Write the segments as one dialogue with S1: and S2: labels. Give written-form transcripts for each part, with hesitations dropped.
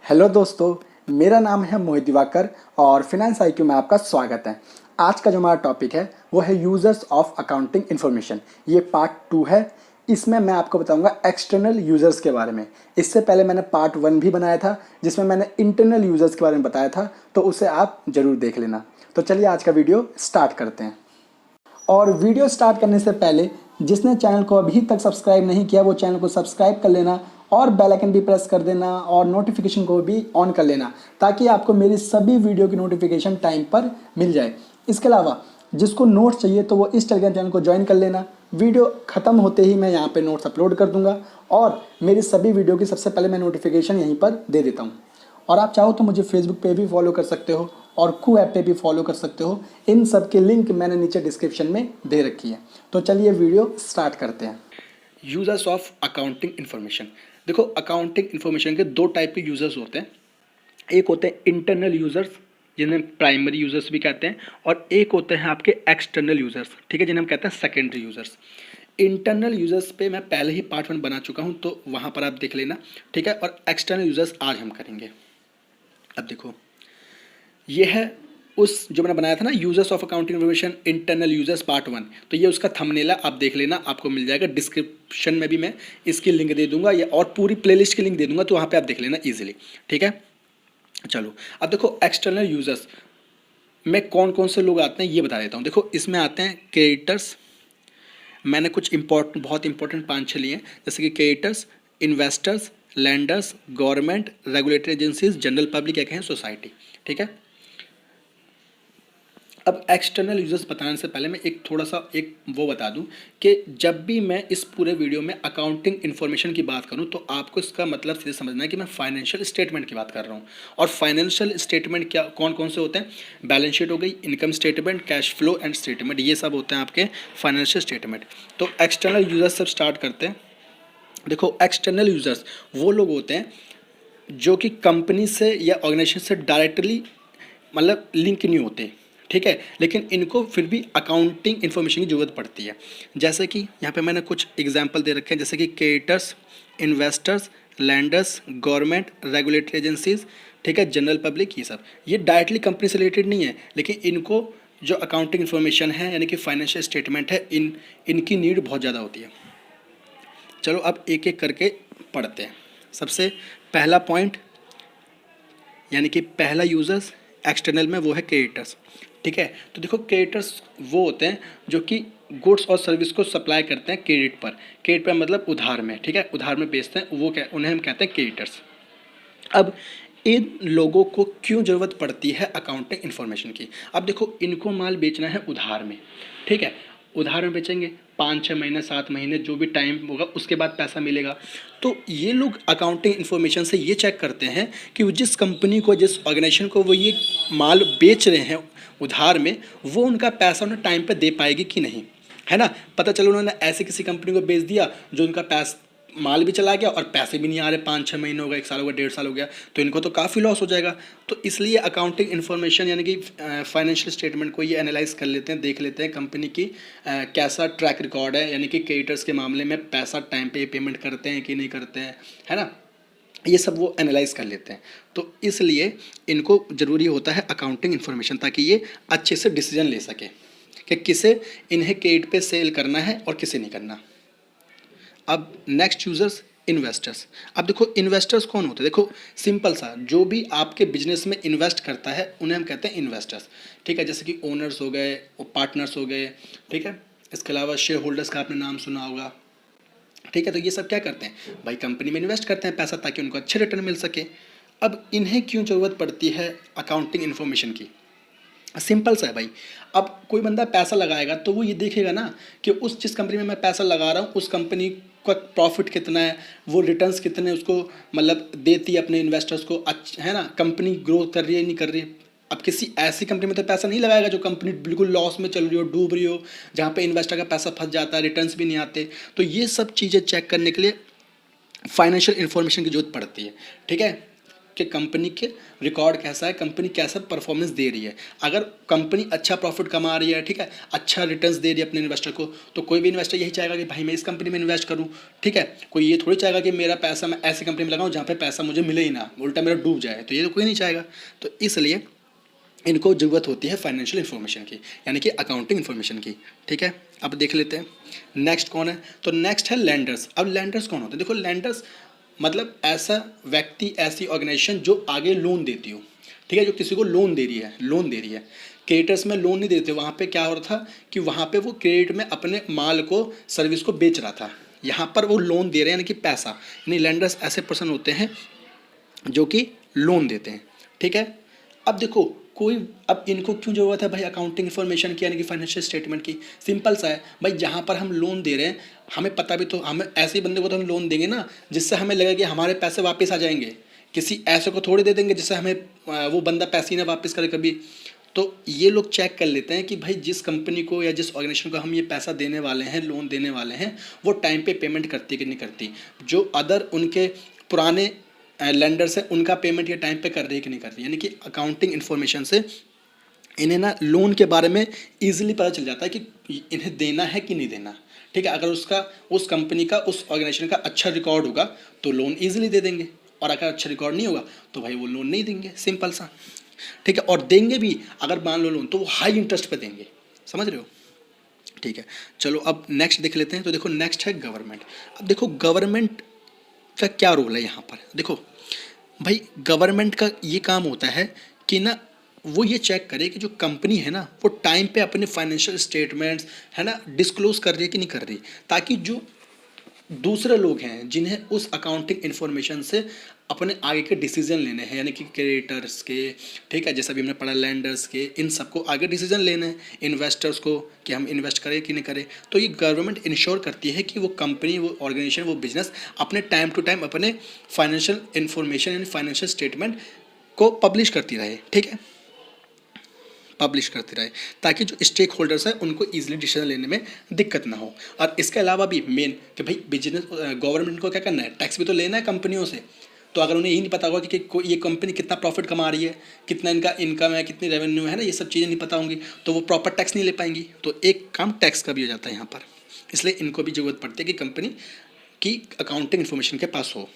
S1: Hello दोस्तों, मेरा नाम है मोहित दिवाकर और फिनेंस आईक्यू में आपका स्वागत है। आज का जो हमारा टॉपिक है वो है यूज़र्स ऑफ अकाउंटिंग इन्फॉर्मेशन। ये पार्ट 2 है। इसमें मैं आपको बताऊंगा एक्सटर्नल यूज़र्स के बारे में। इससे पहले मैंने पार्ट 1 भी बनाया था जिसमें मैंने इंटरनल यूज़र्स के बारे में बताया था, तो उसे आप ज़रूर देख लेना। तो चलिए आज का वीडियो स्टार्ट करते हैं। और वीडियो स्टार्ट करने से पहले जिसने चैनल को अभी तक सब्सक्राइब नहीं किया वो चैनल को सब्सक्राइब कर लेना और बेल आइकन भी प्रेस कर देना और नोटिफिकेशन को भी ऑन कर लेना ताकि आपको मेरी सभी वीडियो की नोटिफिकेशन टाइम पर मिल जाए। इसके अलावा जिसको नोट्स चाहिए तो वो इस टेलीग्राम चैनल को ज्वाइन कर लेना। वीडियो ख़त्म होते ही मैं यहाँ पे नोट्स अपलोड कर दूंगा और मेरी सभी वीडियो की सबसे पहले मैं नोटिफिकेशन यहीं पर दे देता हूँ। और आप चाहो तो मुझे फेसबुक पे भी फॉलो कर सकते हो और कू ऐप पे भी फॉलो कर सकते हो। इन सब के लिंक मैंने नीचे डिस्क्रिप्शन में दे रखी है। तो चलिए वीडियो स्टार्ट करते हैं। Users of accounting information. देखो, अकाउंटिंग इन्फॉर्मेशन के दो टाइप के यूजर्स होते हैं। एक होते हैं इंटरनल यूजर्स जिन्हें प्राइमरी यूजर्स भी कहते हैं, और एक होते हैं आपके एक्सटर्नल यूजर्स, ठीक है, जिन्हें हम कहते हैं सेकेंडरी यूजर्स। इंटरनल यूजर्स पे मैं पहले ही पार्ट 1 बना चुका हूँ, तो वहाँ पर आप देख लेना, ठीक है। और एक्सटर्नल यूजर्स आज हम करेंगे। अब देखो, ये है उस जो मैंने बनाया था ना, users of accounting information internal users part 1। तो ये उसका थंबनेल है, आप देख लेना, आपको मिल जाएगा। डिस्क्रिप्शन में भी मैं इसकी लिंक दे दूंगा या और पूरी प्लेलिस्ट की लिंक दे दूंगा, तो वहाँ पे आप देख लेना इजीली, ठीक है। चलो अब देखो, एक्सटर्नल यूजर्स में कौन कौन से लोग आते हैं ये बता देता हूँ। देखो, इसमें आते हैं क्रेडिटर्स। मैंने कुछ बहुत इंपॉर्टेंट 5-6 लिए हैं, जैसे कि creditors, investors, landers, government, regulatory agencies, general public, या कहें सोसाइटी, ठीक है। अब एक्सटर्नल यूजर्स बताने से पहले मैं एक वो बता दूं कि जब भी मैं इस पूरे वीडियो में अकाउंटिंग इन्फॉर्मेशन की बात करूं तो आपको इसका मतलब सीधे समझना है कि मैं फाइनेंशियल स्टेटमेंट की बात कर रहा हूं। और फाइनेंशियल स्टेटमेंट क्या कौन कौन से होते हैं? बैलेंस शीट हो गई, income statement, cash flow and statement, ये सब होते हैं आपके फाइनेंशियल स्टेटमेंट। तो एक्सटर्नल यूजर्स सब स्टार्ट करते हैं। देखो, एक्सटर्नल यूजर्स वो लोग होते हैं जो कि कंपनी से या ऑर्गेनाइजेशन से डायरेक्टली मतलब लिंक नहीं होते, ठीक है, लेकिन इनको फिर भी अकाउंटिंग इन्फॉर्मेशन की ज़रूरत पड़ती है। जैसे कि यहाँ पे मैंने कुछ एग्जांपल दे रखे हैं, जैसे कि creditors, investors, landers, government, regulatory agencies, ठीक है, जनरल पब्लिक, ये डायरेक्टली कंपनी से रिलेटेड नहीं है, लेकिन इनको जो अकाउंटिंग इन्फॉर्मेशन है यानी कि फाइनेंशियल स्टेटमेंट है, इनकी नीड बहुत ज़्यादा होती है। चलो अब एक एक करके पढ़ते हैं। सबसे पहला पॉइंट यानी कि पहला यूजर्स एक्सटर्नल में वो है क्रेडिटर्स, ठीक है। तो देखो, क्रेडिटर्स वो होते हैं जो कि गुड्स और सर्विस को सप्लाई करते हैं क्रेडिट पर। क्रेडिट पर मतलब उधार में, ठीक है, उधार में बेचते हैं, उन्हें हम कहते हैं क्रेडिटर्स। अब इन लोगों को क्यों ज़रूरत पड़ती है अकाउंटिंग इन्फॉर्मेशन की? अब देखो, इनको माल बेचना है उधार में, ठीक है, उधार में बेचेंगे, 5-6 महीने 7 महीने जो भी टाइम होगा उसके बाद पैसा मिलेगा। तो ये लोग अकाउंटिंग इन्फॉर्मेशन से ये चेक करते हैं कि वो जिस कंपनी को, जिस ऑर्गेनाइजेशन को वो ये माल बेच रहे हैं उधार में, वो उनका पैसा उन्हें टाइम पर दे पाएगी कि नहीं, है ना। पता चलो उन्होंने ऐसे किसी कंपनी को बेच दिया जो उनका माल भी चला गया और पैसे भी नहीं आ रहे, 5-6 महीने हो गए, 1 साल हो गया, 1.5 साल हो गया, तो इनको तो काफ़ी लॉस हो जाएगा। तो इसलिए अकाउंटिंग इन्फॉर्मेशन यानी कि फाइनेंशियल स्टेटमेंट को ये एनालाइज कर लेते हैं, देख लेते हैं कंपनी की कैसा ट्रैक रिकॉर्ड है, यानी कि क्रेडिटर्स के मामले में पैसा टाइम पे पेमेंट करते हैं कि नहीं करते हैं, है ना, ये सब वो एनालाइज कर लेते हैं। तो इसलिए इनको ज़रूरी होता है अकाउंटिंग इन्फॉर्मेशन, ताकि ये अच्छे से डिसीजन ले सके कि किसे इन्हें क्रेडिट पे सेल करना है और किसे नहीं करना। अब नेक्स्ट यूजर्स इन्वेस्टर्स। अब देखो, इन्वेस्टर्स कौन होते हैं? देखो, सिंपल सा, जो भी आपके बिजनेस में इन्वेस्ट करता है उन्हें हम कहते हैं इन्वेस्टर्स, ठीक है। जैसे कि ओनर्स हो गए, पार्टनर्स हो गए, ठीक है। इसके अलावा शेयर होल्डर्स का आपने नाम सुना होगा, ठीक है। तो ये सब क्या करते हैं भाई? कंपनी में इन्वेस्ट करते हैं पैसा ताकि उनको अच्छे रिटर्न मिल सके। अब इन्हें क्यों ज़रूरत पड़ती है अकाउंटिंग इन्फॉर्मेशन की? सिंपल सा है भाई। अब कोई बंदा पैसा लगाएगा तो वो ये देखेगा ना कि उस जिस कंपनी में मैं पैसा लगा रहा हूँ उस कंपनी का प्रॉफिट कितना है, वो रिटर्न्स कितने उसको मतलब देती है अपने इन्वेस्टर्स को, अच्छा है ना, कंपनी ग्रोथ कर रही है नहीं कर रही है। अब किसी ऐसी कंपनी में तो पैसा नहीं लगाएगा जो कंपनी बिल्कुल लॉस में चल रही हो, डूब रही हो, जहाँ पे इन्वेस्टर का पैसा फंस जाता है, रिटर्न्स भी नहीं आते। तो ये सब चीज़ें चेक करने के लिए फाइनेंशियल इन्फॉर्मेशन की जरूरत पड़ती है, ठीक है। कि कंपनी के रिकॉर्ड कैसा है, कंपनी कैसा परफॉर्मेंस दे रही है। अगर कंपनी अच्छा प्रॉफिट कमा रही है, ठीक है, अच्छा रिटर्न्स दे रही है अपने इन्वेस्टर को, तो कोई भी इन्वेस्टर यही चाहेगा कि भाई मैं इस कंपनी में इन्वेस्ट करूँ, ठीक है। कोई ये थोड़ी चाहेगा कि मेरा पैसा मैं ऐसी कंपनी में लगाऊँ जहाँ पे पैसा मुझे मिले ही ना, उल्टा मेरा डूब जाए, तो ये तो कोई नहीं चाहेगा। तो इसलिए इनको ज़रूरत होती है फाइनेंशियल इन्फॉर्मेशन की, यानी कि अकाउंटिंग इन्फॉर्मेशन की, ठीक है। अब देख लेते हैं नेक्स्ट कौन है। तो नेक्स्ट है लेंडर्स। अब लेंडर्स कौन होते हैं? देखो लेंडर्स मतलब ऐसा व्यक्ति, ऐसी ऑर्गेनाइजेशन जो आगे लोन देती हो, ठीक है, जो किसी को लोन दे रही है, लोन दे रही है। क्रेडिटर्स में लोन नहीं देते, वहाँ पे क्या हो रहा था कि वहाँ पे वो क्रेडिट में अपने माल को, सर्विस को बेच रहा था। यहाँ पर वो लोन दे रहे हैं, यानी कि पैसा, यानी लेंडर्स ऐसे पर्सन होते हैं जो कि लोन देते हैं, ठीक है। अब देखो कोई, अब इनको क्यों ज़रूरत है भाई अकाउंटिंग इन्फॉर्मेशन की, यानी कि फाइनेंशियल स्टेटमेंट की? सिंपल सा है भाई, जहाँ पर हम लोन दे रहे हैं हमें पता भी, तो हमें ऐसे ही बंदे को तो हम लोन देंगे ना जिससे हमें लगे कि हमारे पैसे वापस आ जाएंगे। किसी ऐसे को थोड़ी दे देंगे जिससे हमें वो बंदा पैसे ही ना वापस करे कभी। तो ये लोग चेक कर लेते हैं कि भाई जिस कंपनी को या जिस ऑर्गेनाइजेशन को हम ये पैसा देने वाले हैं, लोन देने वाले हैं, वो टाइम पे पेमेंट करती है कि नहीं करती। जो अदर उनके पुराने लेंडर्स है उनका पेमेंट ये टाइम पे कर रही है कि नहीं कर रही। यानी कि अकाउंटिंग इन्फॉर्मेशन से इन्हें ना लोन के बारे में इजीली पता चल जाता है कि इन्हें देना है कि नहीं देना, ठीक है। अगर उसका, उस कंपनी का, उस ऑर्गेनाइजेशन का अच्छा रिकॉर्ड होगा तो लोन इजीली दे देंगे, और अगर अच्छा रिकॉर्ड नहीं होगा तो भाई वो लोन नहीं देंगे, सिंपल सा, ठीक है। और देंगे भी अगर मान लो लोन, तो वो हाई इंटरेस्ट पे देंगे, समझ रहे हो, ठीक है। चलो अब नेक्स्ट देख लेते हैं। तो देखो नेक्स्ट है गवर्नमेंट। अब देखो गवर्नमेंट का क्या रोल है यहाँ पर। देखो भाई गवर्नमेंट का ये काम होता है कि ना वो ये चेक करे कि जो कंपनी है ना वो टाइम पे अपने फाइनेंशियल स्टेटमेंट्स है ना डिस्क्लोज कर रही है कि नहीं कर रही, ताकि जो दूसरे लोग हैं जिन्हें उस अकाउंटिंग इन्फॉर्मेशन से अपने आगे के डिसीजन लेने हैं, यानी कि क्रेडिटर्स के, ठीक है, जैसा भी हमने पढ़ा लैंडर्स के, इन सबको आगे डिसीजन लेने हैं, इन्वेस्टर्स को कि हम इन्वेस्ट करें कि नहीं करें। तो ये गवर्नमेंट इंश्योर करती है कि वो कंपनी, वो ऑर्गेनाइजेशन, वो बिजनेस अपने टाइम टू टाइम अपने फाइनेंशियल इन्फॉर्मेशन यानी फाइनेंशियल स्टेटमेंट को पब्लिश करती रहे, ठीक है, पब्लिश करते रहे, ताकि जो स्टेक होल्डर्स हैं उनको ईजिली डिसीजन लेने में दिक्कत ना हो। और इसके अलावा भी मेन कि भाई बिजनेस, गवर्नमेंट को क्या करना है, टैक्स भी तो लेना है कंपनियों से। तो अगर उन्हें यही नहीं पता होगा कि ये कंपनी कितना प्रॉफिट कमा रही है, कितना इनका इनकम है, कितनी रेवेन्यू है ना, ये सब चीज़ें नहीं पता होंगी, तो वो प्रॉपर टैक्स नहीं ले पाएंगी। तो एक काम टैक्स का भी हो जाता है यहाँ पर, इसलिए इनको भी ज़रूरत पड़ती है कि कंपनी की अकाउंटिंग इन्फॉर्मेशन के पास हो।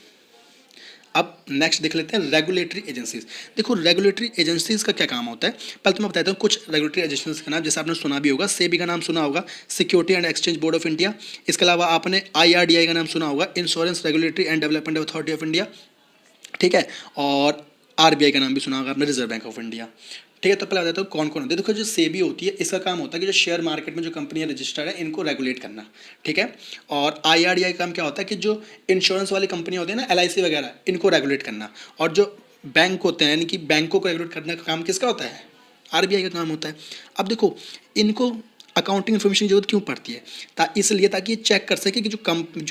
S1: अब नेक्स्ट देख लेते हैं रेगुलेटरी एजेंसीज। देखो रेगुलेटरी एजेंसीज का क्या काम होता है, पहले तो मैं बताता हूँ कुछ रेगुलेटरी एजेंसीज का नाम, जैसे आपने सुना भी होगा, सेबी का नाम सुना होगा, security and exchange board of India. इसके अलावा आपने IRDAI का नाम सुना होगा, insurance regulatory and development authority of India, ठीक है। और RBI का नाम भी सुना होगा आपने, रिजर्व बैंक ऑफ इंडिया, ठीक है। तो पहले बताता हूँ कौन कौन होते हैं। देखो जो सेबी होती है इसका काम होता है कि जो शेयर मार्केट में जो कंपनियां रजिस्टर्ड है इनको रेगुलेट करना, ठीक है। और IRDAI का काम क्या होता है कि जो इंश्योरेंस वाली कंपनी होती है ना, LIC वगैरह, इनको रेगुलेट करना। और जो बैंक होते हैं यानी कि बैंकों को रेगुलेट करने का काम किसका होता है, RBI का काम होता है। अब देखो इनको अकाउंटिंग इन्फॉर्मेशन की जरूरत क्यों पड़ती है, इसलिए ताकि ये चेक कर सके कि जो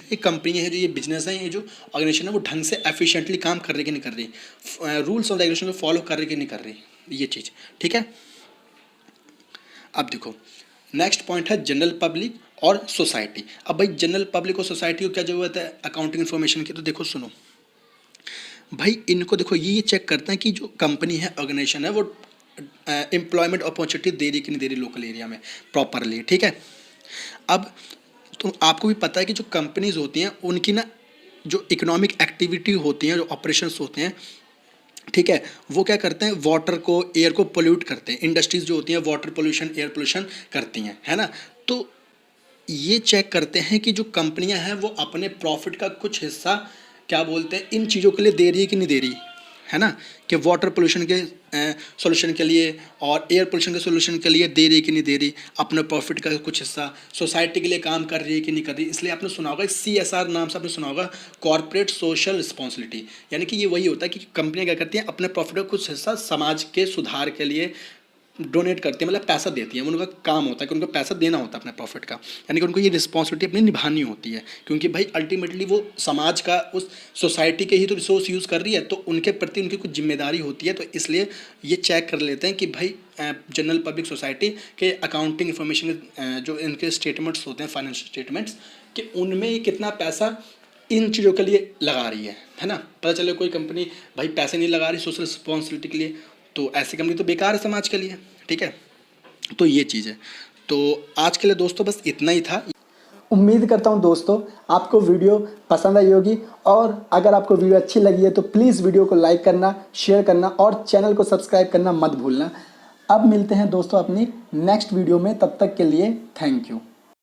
S1: ये कंपनी है, जो ये बिजनेस है, ये जो ऑर्गेनाइजेशन है, वो ढंग से एफिशिएंटली काम कर रही कि नहीं कर रही, रूल्स और रेगुलेशन को फॉलो कर रही कि नहीं कर रही, ये चीज़, ठीक है। अब देखो नेक्स्ट पॉइंट है जनरल पब्लिक और सोसाइटी। अब भाई जनरल पब्लिक और सोसाइटी को क्या जरूरत है अकाउंटिंग इन्फॉर्मेशन की, तो देखो सुनो भाई, इनको देखो ये चेक करते हैं कि जो कंपनी है, ऑर्गेनाइजेशन है, वो एम्प्लॉयमेंट अपॉर्चुनिटी दे रही कि नहीं दे रही लोकल एरिया में प्रॉपरली, ठीक है। अब तो आपको भी पता है कि जो कंपनीज होती हैं उनकी ना जो इकोनॉमिक एक्टिविटी होती हैं, जो ऑपरेशंस होते हैं, ठीक है, वो क्या करते हैं, वाटर को, एयर को पोल्यूट करते हैं। इंडस्ट्रीज जो होती हैं वाटर पोल्यूशन, एयर पोल्यूशन करती हैं, है ना। तो ये चेक करते हैं कि जो कंपनियां हैं वो अपने प्रॉफिट का कुछ हिस्सा क्या बोलते हैं इन चीज़ों के लिए दे रही है कि नहीं दे रही, है ना, कि वाटर पोल्यूशन के सॉल्यूशन के लिए और एयर पोल्यूशन के सॉल्यूशन के लिए दे रही है कि नहीं दे रही, अपने प्रॉफिट का कुछ हिस्सा सोसाइटी के लिए काम कर रही है कि नहीं कर रही। इसलिए आपने सुना होगा CSR नाम से आपने सुना होगा, कॉर्पोरेट सोशल रिस्पॉन्सिबिलिटी, यानी कि ये वही होता है कि कंपनियां क्या करती हैं अपने प्रॉफिट का कुछ हिस्सा समाज के सुधार के लिए डोनेट करती है, मतलब पैसा देती है। उनका काम होता है कि उनको पैसा देना होता है अपने प्रॉफिट का, यानी कि उनको ये रिस्पॉन्सिबिलिटी अपनी निभानी होती है, क्योंकि भाई अल्टीमेटली वो समाज का, उस सोसाइटी के ही तो रिसोर्स यूज़ कर रही है, तो उनके प्रति उनकी कुछ जिम्मेदारी होती है। तो इसलिए ये चेक कर लेते हैं कि भाई जनरल पब्लिक सोसाइटी के अकाउंटिंग इन्फॉर्मेशन जो इनके स्टेटमेंट्स होते हैं, फाइनेंशियल स्टेटमेंट्स, कि उनमें कितना पैसा इन चीज़ों के लिए लगा रही है ना। पता चले कोई कंपनी भाई पैसे नहीं लगा रही सोशल रिस्पॉन्सिबिलिटी के लिए, तो ऐसी कंपनी तो बेकार है समाज के लिए, ठीक है। तो ये चीज़ है। तो आज के लिए दोस्तों बस इतना ही था।
S2: उम्मीद करता हूं दोस्तों आपको वीडियो पसंद आई होगी, और अगर आपको वीडियो अच्छी लगी है तो प्लीज़ वीडियो को लाइक करना, शेयर करना और चैनल को सब्सक्राइब करना मत भूलना। अब मिलते हैं दोस्तों अपनी नेक्स्ट वीडियो में, तब तक के लिए थैंक यू।